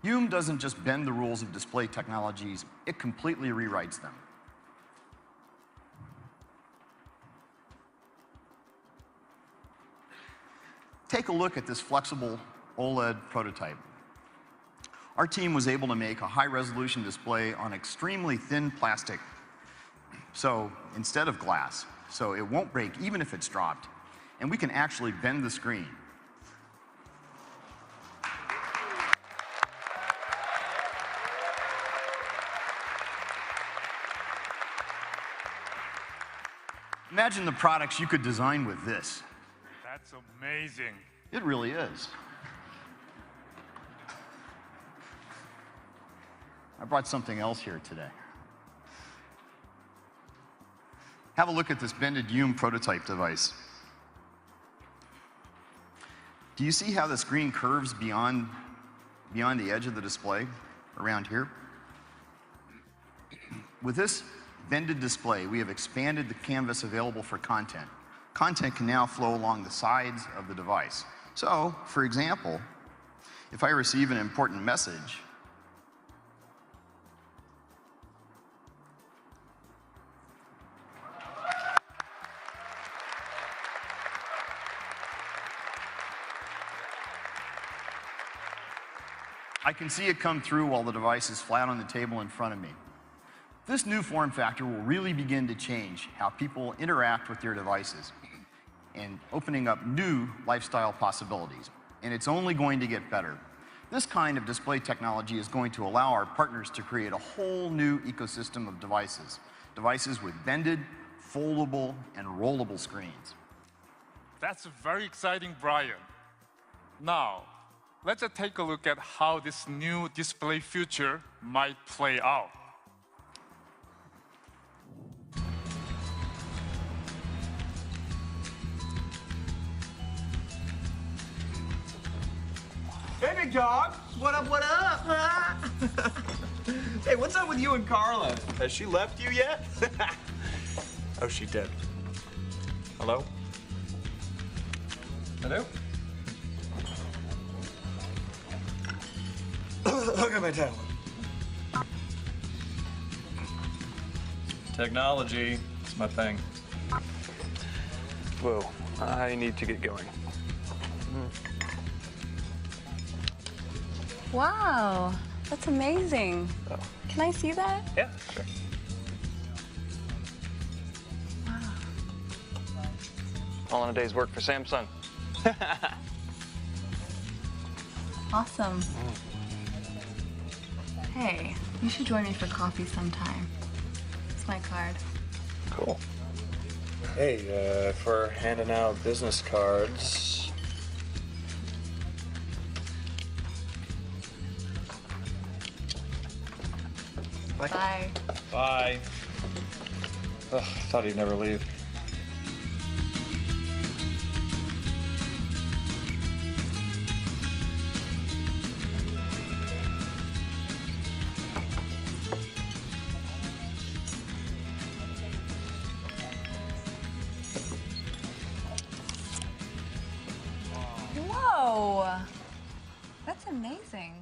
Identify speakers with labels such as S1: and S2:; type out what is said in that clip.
S1: Hume doesn't just bend the rules of display technologies, it completely rewrites them. Take a look at this flexible OLED prototype. Our team was able to make a high-resolution display on extremely thin plastic, so instead of glass, so it won't break even if it's dropped, and we can actually bend the screen. Imagine the products you could design with this.
S2: That's amazing.
S1: It really is. I brought something else here today. Have a look at this bended Hume prototype device. Do you see how the screen curves beyond the edge of the display around here? With this bended display, we have expanded the canvas available for content. Content can now flow along the sides of the device. So, for example, if I receive an important message, I can see it come through while the device is flat on the table in front of me. This new form factor will really begin to change how people interact with their devices and opening up new lifestyle possibilities. And it's only going to get better. This kind of display technology is going to allow our partners to create a whole new ecosystem of devices. Devices with bended, foldable, and rollable screens.
S2: That's very exciting, Brian. Now, let's take a look at how this new display future might play out.
S3: Hey, big dog. What up, what up? Hey, what's up with you and Carla? Has she left you yet? Oh, she did. Hello? Hello? Look at my tablet. Technology, it's my thing. Whoa, I need to get going.
S4: Wow, that's amazing.
S3: Oh.
S4: Can I see that?
S3: Yeah, sure.
S4: Wow.
S3: All in a day's work for Samsung.
S4: Awesome. Hey, you should join me for coffee sometime. It's my card.
S3: Cool. Hey, for handing out business cards.
S4: Bye.
S3: Bye. Ugh, I thought he'd never leave.
S4: Whoa, that's amazing.